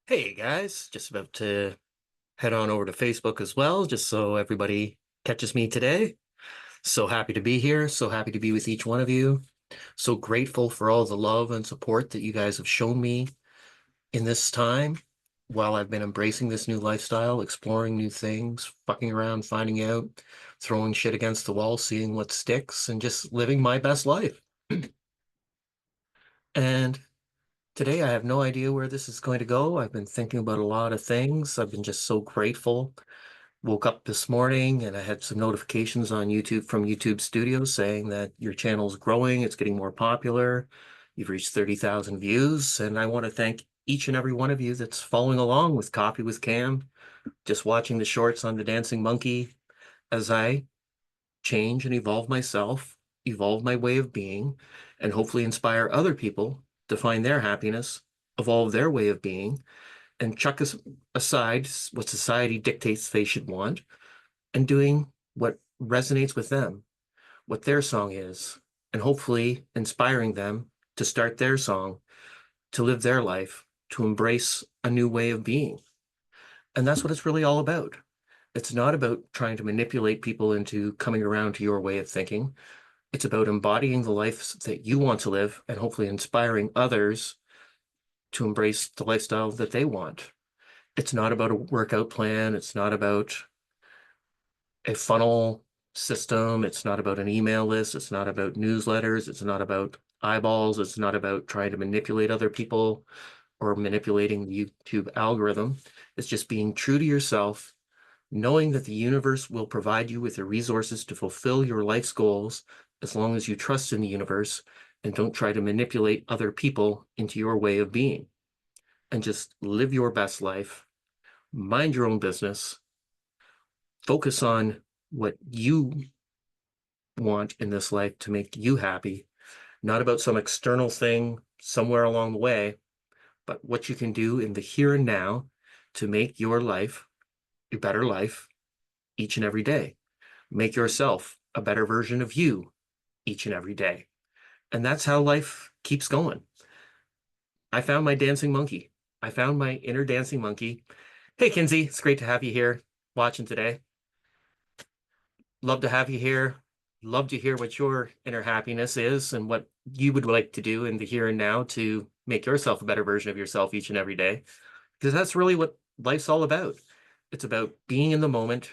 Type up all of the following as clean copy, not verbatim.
Hey guys, just about to head on over to Facebook as well, just so everybody catches me today. So happy to be here. So happy to be with each one of you. So grateful for all the love and support that you guys have shown me in this time while I've been embracing this new lifestyle, exploring new things, fucking around, finding out, throwing shit against the wall, seeing what sticks, and just living my best life. And today I have no idea where this is going to go. I've been thinking about a lot of things. I've been just so grateful. Woke up this morning and I had some notifications on YouTube from YouTube Studios saying that your channel's growing, it's getting more popular. You've reached 30,000 views, and I want to thank each and every one of you that's following along with Coffee with Cam, just watching the shorts on the Dancing Monkey as I change and evolve myself, evolve my way of being, and hopefully inspire other people to find their happiness, evolve their way of being, and chuck aside what society dictates they should want and doing what resonates with them, what their song is, and hopefully inspiring them to start their song, to live their life, to embrace a new way of being. And that's what it's really all about. It's not about trying to manipulate people into coming around to your way of thinking. It's about embodying the life that you want to live and hopefully inspiring others to embrace the lifestyle that they want. It's not about a workout plan. It's not about a funnel system. It's not about an email list. It's not about newsletters. It's not about eyeballs. It's not about trying to manipulate other people or manipulating the YouTube algorithm. It's just being true to yourself, knowing that the universe will provide you with the resources to fulfill your life's goals as long as you trust in the universe and don't try to manipulate other people into your way of being. And just live your best life, mind your own business, focus on what you want in this life to make you happy, not about some external thing somewhere along the way, but what you can do in the here and now to make your life a better life each and every day. Make yourself a better version of you each and every day. And that's how life keeps going. I found my dancing monkey. I found my inner dancing monkey. Hey, Kinsey, it's great to have you here watching today. Love to have you here. Love to hear what your inner happiness is and what you would like to do in the here and now to make yourself a better version of yourself each and every day. Because that's really what life's all about. It's about being in the moment,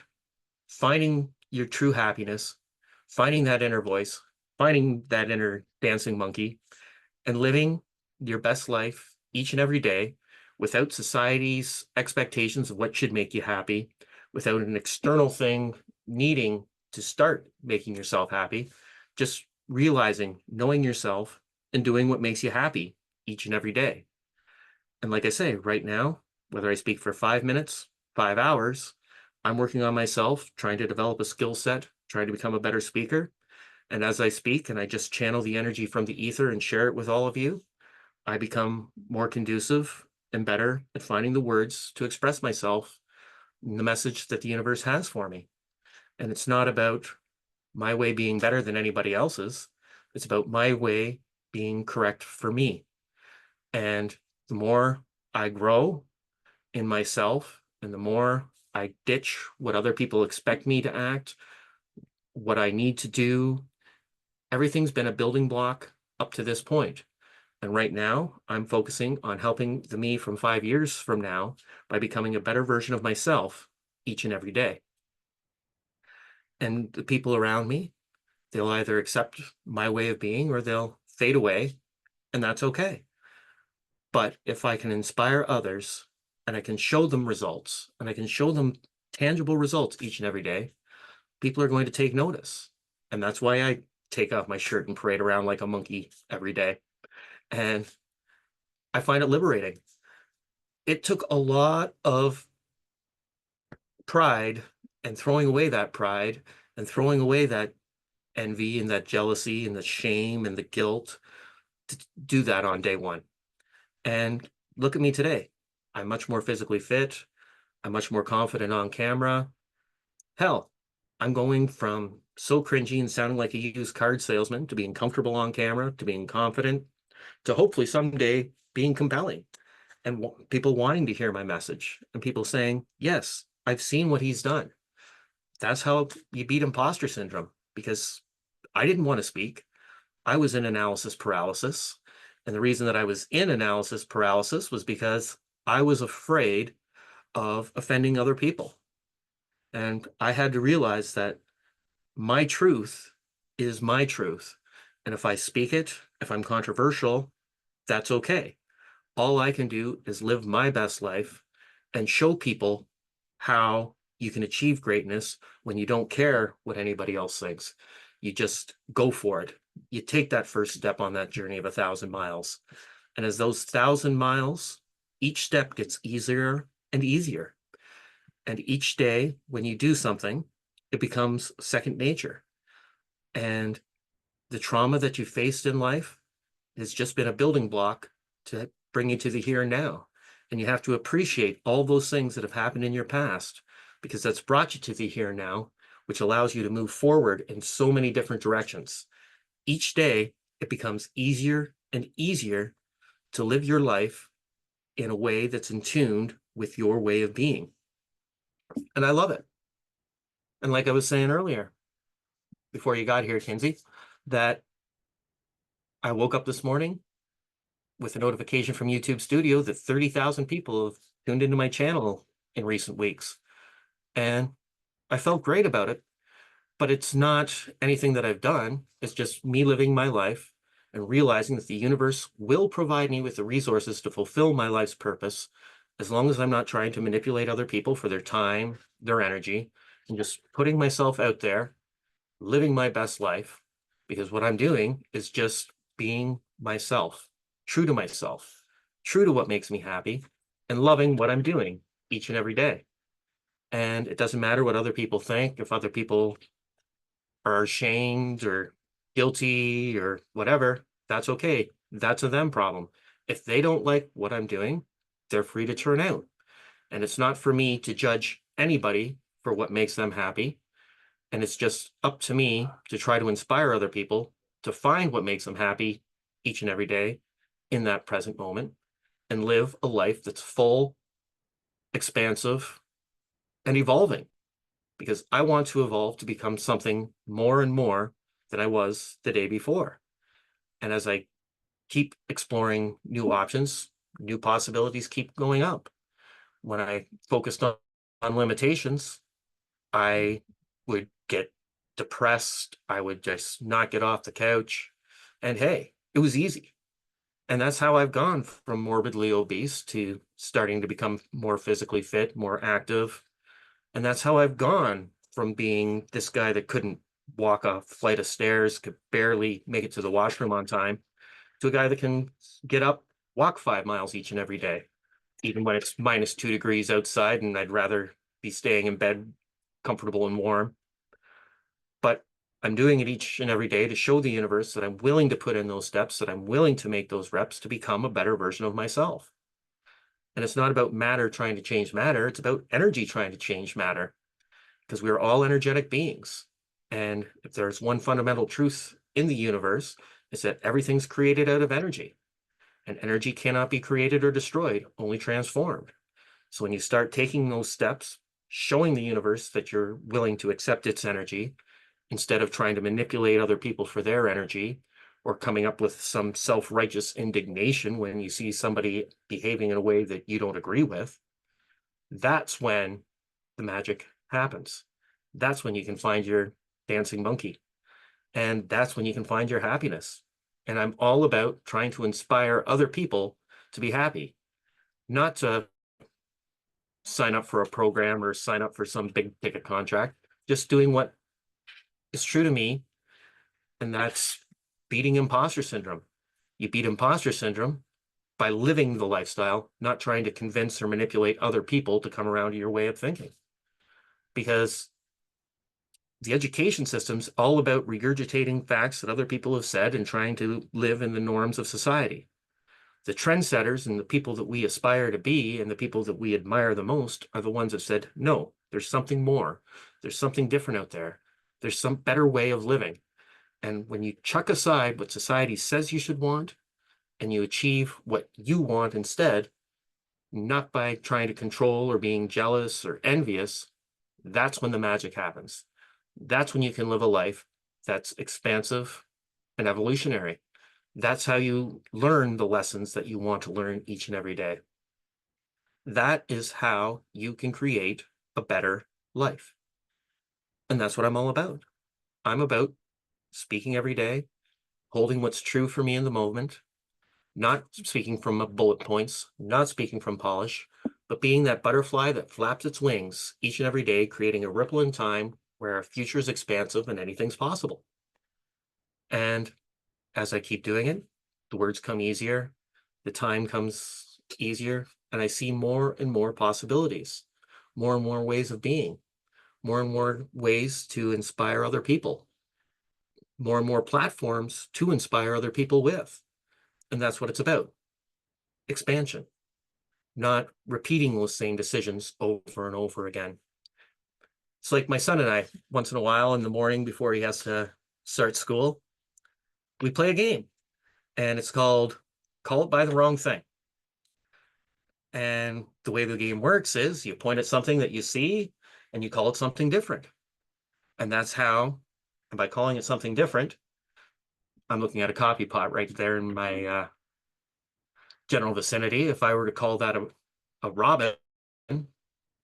finding your true happiness, finding that inner voice, finding that inner dancing monkey, and living your best life each and every day without society's expectations of what should make you happy, without an external thing needing to start making yourself happy, just realizing, knowing yourself, and doing what makes you happy each and every day. And like I say, right now, whether I speak for 5 minutes, 5 hours, I'm working on myself, trying to develop a skill set, trying to become a better speaker. And as I speak and I just channel the energy from the ether and share it with all of you, I become more conducive and better at finding the words to express myself and the message that the universe has for me. And it's not about my way being better than anybody else's. It's about my way being correct for me. And the more I grow in myself and the more I ditch what other people expect me to act, what I need to do, everything's been a building block up to this point. And right now, I'm focusing on helping the me from 5 years from now by becoming a better version of myself each and every day. And the people around me, they'll either accept my way of being or they'll fade away, and that's okay. But if I can inspire others and I can show them results and I can show them tangible results each and every day, people are going to take notice. And that's why I take off my shirt and parade around like a monkey every day. And I find it liberating. It took a lot of pride and throwing away that pride and throwing away that envy and that jealousy and the shame and the guilt to do that on day one. And look at me today. I'm much more physically fit. I'm much more confident on camera. Hell, I'm going from so cringy and sounding like a used card salesman to being comfortable on camera, to being confident, to hopefully someday being compelling. and people wanting to hear my message and people saying, yes, I've seen what he's done. That's how you beat imposter syndrome, because I didn't want to speak. I was in analysis paralysis. And the reason that I was in analysis paralysis was because I was afraid of offending other people. And I had to realize that my truth is my truth. And if I speak it, if I'm controversial, that's okay. All I can do is live my best life and show people how you can achieve greatness when you don't care what anybody else thinks. You just go for it. You take that first step on that journey of 1,000 miles. And as those 1,000 miles, each step gets easier and easier. And each day when you do something, it becomes second nature. And the trauma that you faced in life has just been a building block to bring you to the here and now. And you have to appreciate all those things that have happened in your past, because that's brought you to the here and now, which allows you to move forward in so many different directions. Each day, it becomes easier and easier to live your life in a way that's in tune with your way of being. And I love it. And like I was saying earlier, before you got here, Kinsey, that I woke up this morning with a notification from YouTube Studio that 30,000 people have tuned into my channel in recent weeks. And I felt great about it, but it's not anything that I've done. It's just me living my life and realizing that the universe will provide me with the resources to fulfill my life's purpose, as long as I'm not trying to manipulate other people for their time, their energy, and just putting myself out there, living my best life, because what I'm doing is just being myself, true to myself, true to what makes me happy, and loving what I'm doing each and every day. And it doesn't matter what other people think, if other people are ashamed or guilty or whatever, that's okay. That's a them problem. If they don't like what I'm doing, they're free to turn out. And it's not for me to judge anybody for what makes them happy. And it's just up to me to try to inspire other people to find what makes them happy each and every day in that present moment and live a life that's full, expansive, and evolving. Because I want to evolve to become something more and more than I was the day before. And as I keep exploring new options, new possibilities keep going up. When I focused on limitations, I would get depressed. I would just not get off the couch. And hey, it was easy. And that's how I've gone from morbidly obese to starting to become more physically fit, more active. And that's how I've gone from being this guy that couldn't walk a flight of stairs, could barely make it to the washroom on time, to a guy that can get up, walk 5 miles each and every day, even when it's -2 degrees outside and I'd rather be staying in bed comfortable and warm. But I'm doing it each and every day to show the universe that I'm willing to put in those steps, that I'm willing to make those reps to become a better version of myself. And it's not about matter trying to change matter. It's about energy trying to change matter, because we're all energetic beings. And if there's one fundamental truth in the universe, it's that everything's created out of energy, and energy cannot be created or destroyed, only transformed. So when you start taking those steps, showing the universe that you're willing to accept its energy instead of trying to manipulate other people for their energy, or coming up with some self-righteous indignation when you see somebody behaving in a way that you don't agree with, that's when the magic happens. That's when you can find your dancing monkey. And that's when you can find your happiness. And I'm all about trying to inspire other people to be happy, not to sign up for a program or sign up for some big ticket contract, just doing what is true to me. And that's beating imposter syndrome. You beat imposter syndrome by living the lifestyle, not trying to convince or manipulate other people to come around to your way of thinking. Because the education system's all about regurgitating facts that other people have said and trying to live in the norms of society. The trendsetters and the people that we aspire to be and the people that we admire the most are the ones that said, no, there's something more. There's something different out there. There's some better way of living. And when you chuck aside what society says you should want and you achieve what you want instead, not by trying to control or being jealous or envious, that's when the magic happens. That's when you can live a life that's expansive and evolutionary. That's how you learn the lessons that you want to learn each and every day. That is how you can create a better life. And that's what I'm all about. I'm about speaking every day, holding what's true for me in the moment, not speaking from bullet points, not speaking from polish, but being that butterfly that flaps its wings each and every day, creating a ripple in time where our future is expansive and anything's possible. And as I keep doing it, the words come easier, the time comes easier, and I see more and more possibilities, more and more ways of being, more and more ways to inspire other people, more and more platforms to inspire other people with. And that's what it's about. Expansion, not repeating those same decisions over and over again. It's like my son and I, once in a while in the morning before he has to start school, we play a game, and it's called Call It By the Wrong Thing. And the way the game works is you point at something that you see and you call it something different. And that's how, and by calling it something different, I'm looking at a coffee pot right there in my general vicinity. If I were to call that a robin,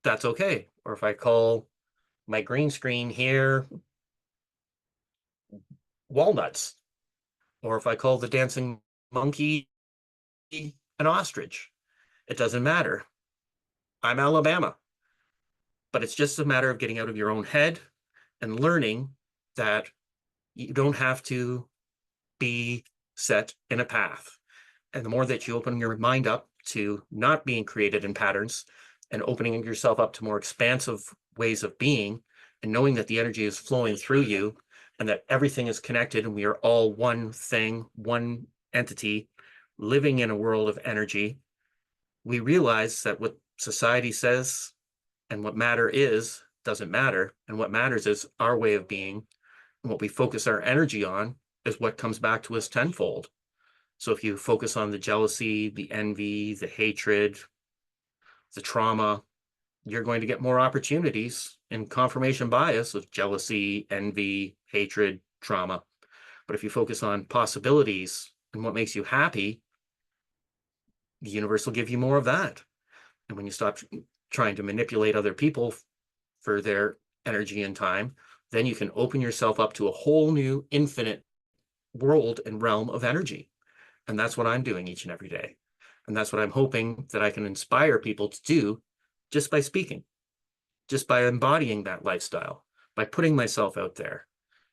that's okay. Or if I call my green screen here walnuts, or if I call the dancing monkey an ostrich, it doesn't matter. I'm Alabama. But it's just a matter of getting out of your own head and learning that you don't have to be set in a path. And the more that you open your mind up to not being created in patterns and opening yourself up to more expansive ways of being, and knowing that the energy is flowing through you and that everything is connected and we are all one thing, one entity living in a world of energy, we realize that what society says and what matter is doesn't matter. And what matters is our way of being. And what we focus our energy on is what comes back to us tenfold. So if you focus on the jealousy, the envy, the hatred, the trauma, you're going to get more opportunities in confirmation bias of jealousy, envy, hatred, trauma. But if you focus on possibilities and what makes you happy, the universe will give you more of that. And when you stop trying to manipulate other people for their energy and time, then you can open yourself up to a whole new infinite world and realm of energy. And that's what I'm doing each and every day. And that's what I'm hoping that I can inspire people to do just by speaking, just by embodying that lifestyle, by putting myself out there,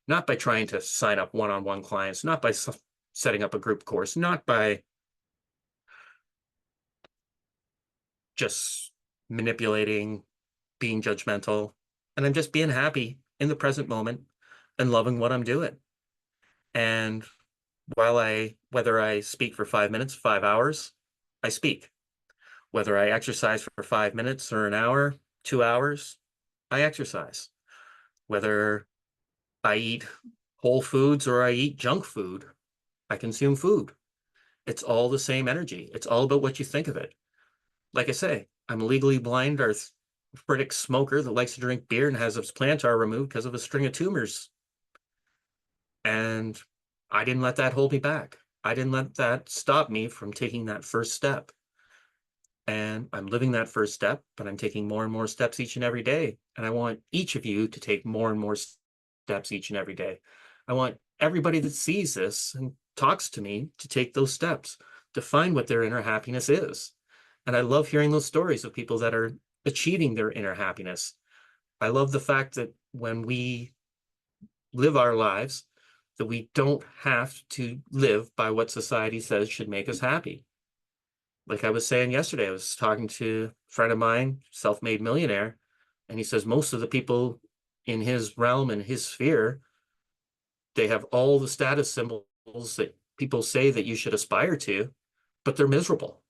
not by trying to sign up one-on-one clients, not by setting up a group course, not by just manipulating, being judgmental. And I'm just being happy in the present moment and loving what I'm doing. And whether I speak for 5 minutes, 5 hours, I speak. Whether I exercise for 5 minutes or an hour, 2 hours, I exercise. Whether I eat whole foods or I eat junk food, I consume food. It's all the same energy. It's all about what you think of it. Like I say, I'm a legally blind arthritic smoker that likes to drink beer and has his plantar removed because of a string of tumors. And I didn't let that hold me back. I didn't let that stop me from taking that first step. And I'm living that first step, but I'm taking more and more steps each and every day. And I want each of you to take more and more steps each and every day. I want everybody that sees this and talks to me to take those steps, to find what their inner happiness is. And I love hearing those stories of people that are achieving their inner happiness. I love the fact that when we live our lives, that we don't have to live by what society says should make us happy. Like I was saying yesterday, I was talking to a friend of mine, self-made millionaire, and he says most of the people in his realm and his sphere, they have all the status symbols that people say that you should aspire to, but they're miserable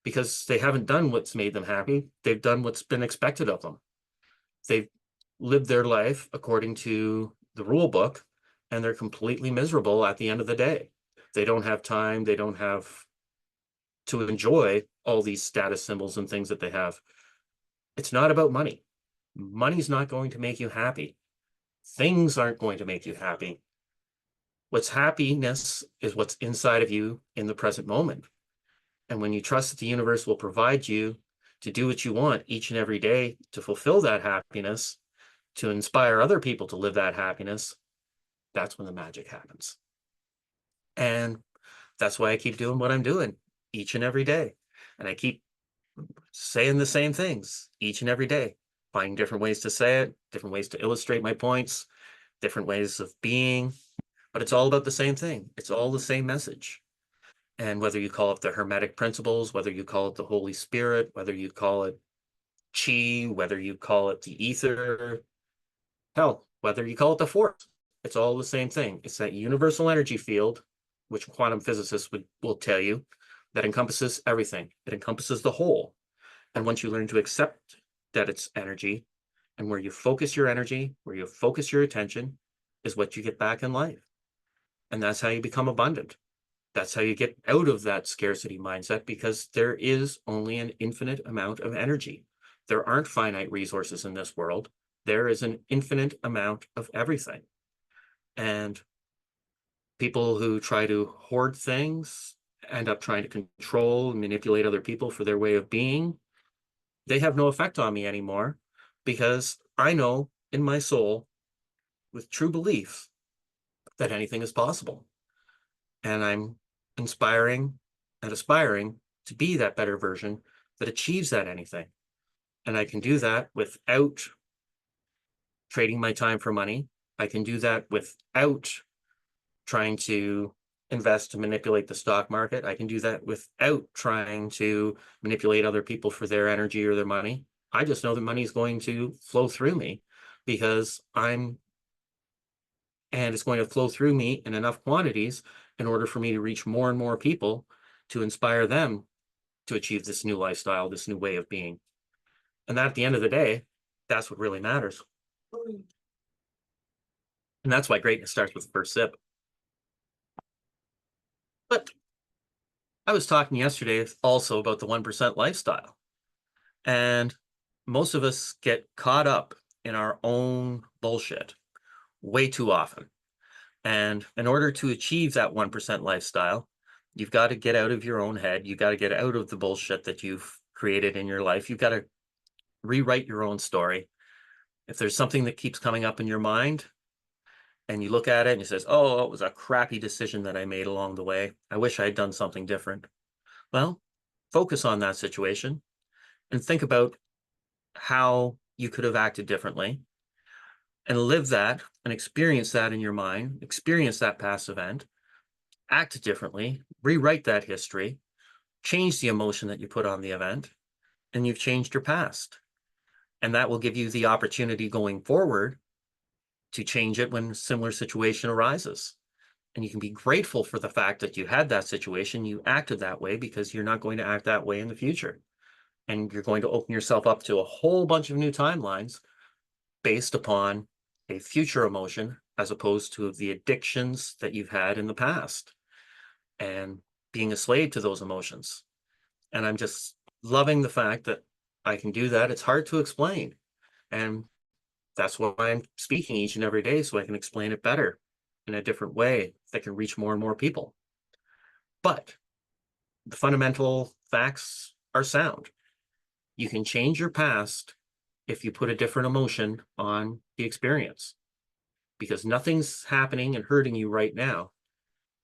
because they haven't done what's made them happy. They've done what's been expected of them. They've lived their life according to the rule book, and they're completely miserable at the end of the day. They don't have time. They don't have to enjoy all these status symbols and things that they have. It's not about money. Money's not going to make you happy. Things aren't going to make you happy. What's happiness is what's inside of you in the present moment. And when you trust that the universe will provide you to do what you want each and every day to fulfill that happiness, to inspire other people to live that happiness, that's when the magic happens. And that's why I keep doing what I'm doing each and every day. And I keep saying the same things each and every day, finding different ways to say it, different ways to illustrate my points, different ways of being, but it's all about the same thing. It's all the same message. And whether you call it the Hermetic principles, whether you call it the Holy Spirit, whether you call it chi, whether you call it the ether, hell, whether you call it the force, it's all the same thing. It's that universal energy field, which quantum physicists will tell you, that encompasses everything. It encompasses the whole. And once you learn to accept that it's energy, and where you focus your energy, where you focus your attention, is what you get back in life. And that's how you become abundant. That's how you get out of that scarcity mindset, because there is only an infinite amount of energy. There aren't finite resources in this world. There is an infinite amount of everything. And people who try to hoard things end up trying to control and manipulate other people for their way of being. They have no effect on me anymore, because I know in my soul, with true belief, that anything is possible. And I'm inspiring and aspiring to be that better version that achieves that anything. And I can do that without trading my time for money. I can do that without trying to invest to manipulate the stock market. I can do that without trying to manipulate other people for their energy or their money. I just know that money is going to flow through me because and it's going to flow through me in enough quantities in order for me to reach more and more people to inspire them to achieve this new lifestyle, this new way of being. And that at the end of the day, that's what really matters. And that's why greatness starts with the first sip. But I was talking yesterday also about the 1% lifestyle. And most of us get caught up in our own bullshit way too often. And in order to achieve that 1% lifestyle, you've got to get out of your own head. You've got to get out of the bullshit that you've created in your life. You've got to rewrite your own story. If there's something that keeps coming up in your mind and you look at it and you says, oh, it was a crappy decision that I made along the way. I wish I had done something different. Well, focus on that situation and think about how you could have acted differently and live that and experience that in your mind, experience that past event, act differently, rewrite that history, change the emotion that you put on the event, and you've changed your past. And that will give you the opportunity going forward to change it when a similar situation arises. And you can be grateful for the fact that you had that situation, you acted that way, because you're not going to act that way in the future. And you're going to open yourself up to a whole bunch of new timelines based upon a future emotion as opposed to the addictions that you've had in the past and being a slave to those emotions. And I'm just loving the fact that I can do that. It's hard to explain. And that's why I'm speaking each and every day, so I can explain it better in a different way that can reach more and more people. But the fundamental facts are sound. You can change your past if you put a different emotion on the experience, because nothing's happening and hurting you right now,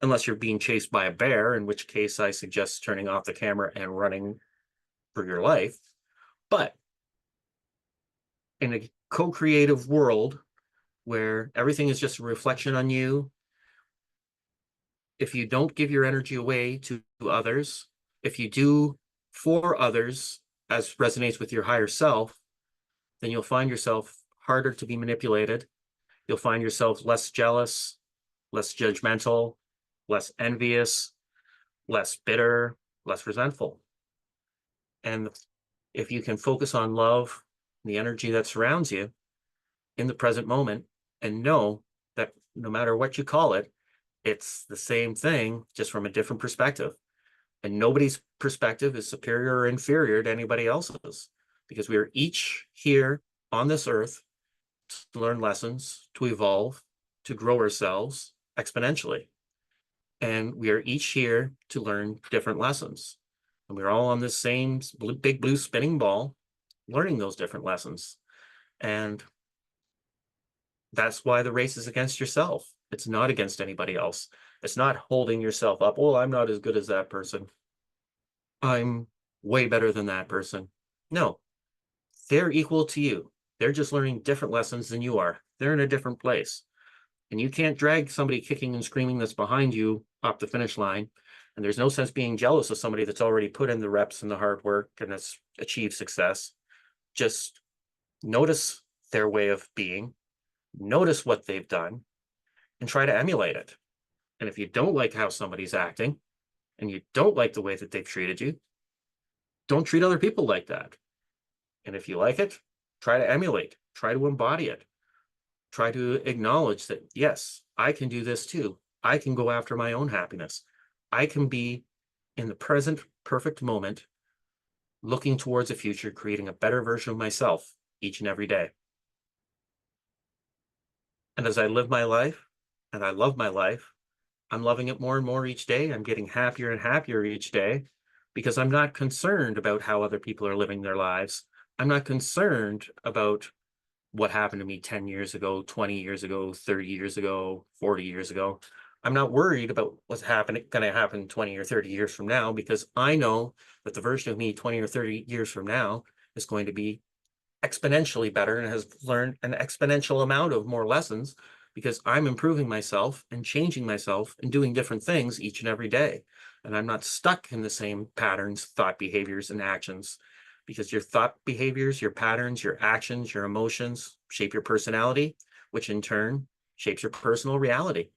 unless you're being chased by a bear, in which case I suggest turning off the camera and running for your life. But in a co-creative world where everything is just a reflection on you, if you don't give your energy away to others, if you do for others as resonates with your higher self, then you'll find yourself harder to be manipulated. You'll find yourself less jealous, less judgmental, less envious, less bitter, less resentful. And if you can focus on love, the energy that surrounds you in the present moment, and know that no matter what you call it, it's the same thing, just from a different perspective. And nobody's perspective is superior or inferior to anybody else's because we are each here on this earth to learn lessons, to evolve, to grow ourselves exponentially. And we are each here to learn different lessons. And we're all on this same big blue spinning ball, learning those different lessons. And that's why the race is against yourself. It's not against anybody else. It's not holding yourself up. Oh, I'm not as good as that person. I'm way better than that person. No, they're equal to you. They're just learning different lessons than you are. They're in a different place. And you can't drag somebody kicking and screaming that's behind you up the finish line. And there's no sense being jealous of somebody that's already put in the reps and the hard work and has achieved success. Just notice their way of being, notice what they've done, and try to emulate it. And if you don't like how somebody's acting and you don't like the way that they've treated you, don't treat other people like that. And if you like it, try to emulate, try to embody it, try to acknowledge that, yes, I can do this too. I can go after my own happiness. I can be in the present perfect moment, looking towards the future, creating a better version of myself each and every day. And as I live my life, and I love my life, I'm loving it more and more each day. I'm getting happier and happier each day because I'm not concerned about how other people are living their lives. I'm not concerned about what happened to me 10 years ago, 20 years ago, 30 years ago, 40 years ago. I'm not worried about what's happening, going to happen 20 or 30 years from now because I know that the version of me 20 or 30 years from now is going to be exponentially better and has learned an exponential amount of more lessons because I'm improving myself and changing myself and doing different things each and every day. And I'm not stuck in the same patterns, thought, behaviors, and actions because your thought behaviors, your patterns, your actions, your emotions shape your personality, which in turn shapes your personal reality.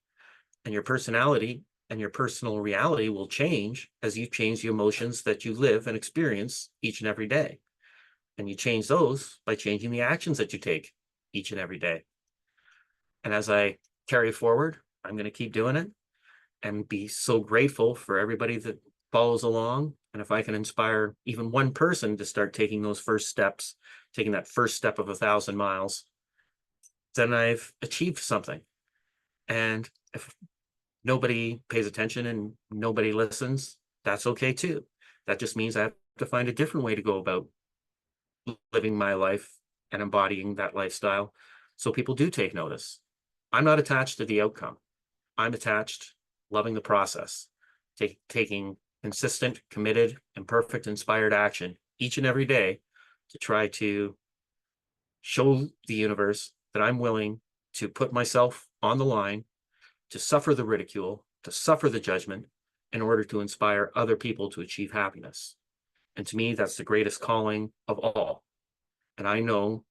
And your personality and your personal reality will change as you change the emotions that you live and experience each and every day. And you change those by changing the actions that you take each and every day. And as I carry forward, I'm going to keep doing it and be so grateful for everybody that follows along. And if I can inspire even one person to start taking those first steps, taking that first step of 1,000 miles, then I've achieved something. And if nobody pays attention and nobody listens, that's okay too. That just means I have to find a different way to go about living my life and embodying that lifestyle so people do take notice. I'm not attached to the outcome. I'm attached, loving the process, taking consistent, committed, and perfect inspired action each and every day to try to show the universe that I'm willing to put myself on the line, to suffer the ridicule, to suffer the judgment in order to inspire other people to achieve happiness. And to me, that's the greatest calling of all. And I know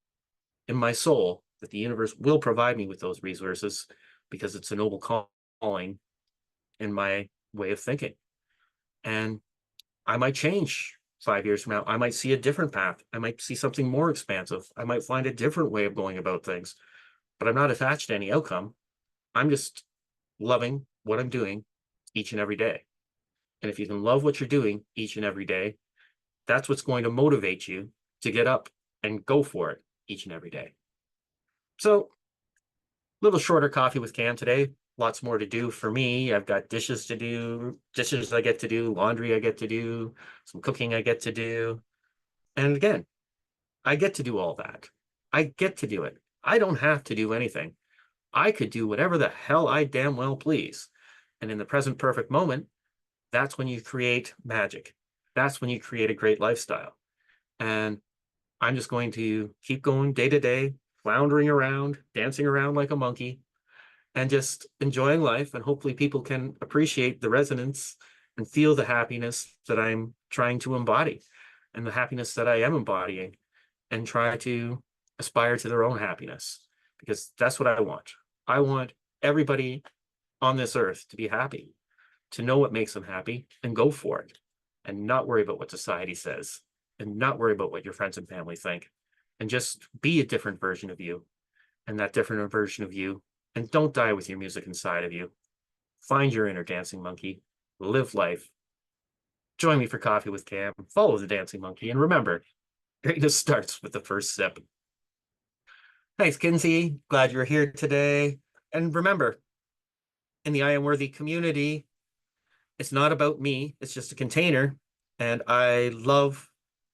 in my soul that the universe will provide me with those resources because it's a noble calling in my way of thinking. And I might change 5 years from now. I might see a different path. I might see something more expansive. I might find a different way of going about things, but I'm not attached to any outcome. I'm just loving what I'm doing each and every day. And if you can love what you're doing each and every day, that's what's going to motivate you to get up and go for it each and every day. So, little shorter coffee with Cam today. Lots more to do for me. I've got dishes to do, dishes I get to do, laundry I get to do, some cooking I get to do. And again, I get to do all that. I get to do it. I don't have to do anything. I could do whatever the hell I damn well please. And in the present perfect moment, that's when you create magic. That's when you create a great lifestyle. And I'm just going to keep going day to day, floundering around, dancing around like a monkey, and just enjoying life. And hopefully people can appreciate the resonance and feel the happiness that I'm trying to embody and the happiness that I am embodying and try to aspire to their own happiness because that's what I want. I want everybody on this earth to be happy, to know what makes them happy and go for it and not worry about what society says and not worry about what your friends and family think and just be a different version of you and that different version of you. And don't die with your music inside of you. Find your inner dancing monkey, live life, Join me for coffee with Cam. Follow the dancing monkey. And remember, greatness starts with the first step. Thanks, Kinsey. Glad you're here today. And remember, in the I Am Worthy community, it's not about me, it's just a container. And I love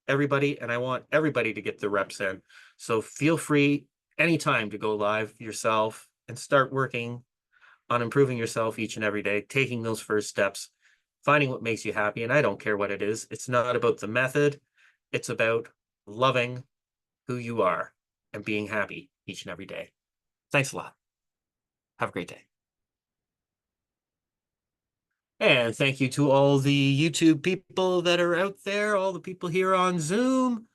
everybody and I want everybody to get the reps in. So feel free anytime to go live yourself and start working on improving yourself each and every day, taking those first steps, finding what makes you happy. And I don't care what it is. It's not about the method, it's about loving who you are and being happy each and every day. Thanks a lot. Have a great day. And thank you to all the YouTube people that are out there, all the people here on Zoom.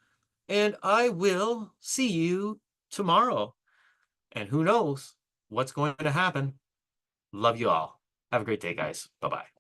And I will see you tomorrow. And who knows what's going to happen. Love you all. Have a great day, guys. Bye bye.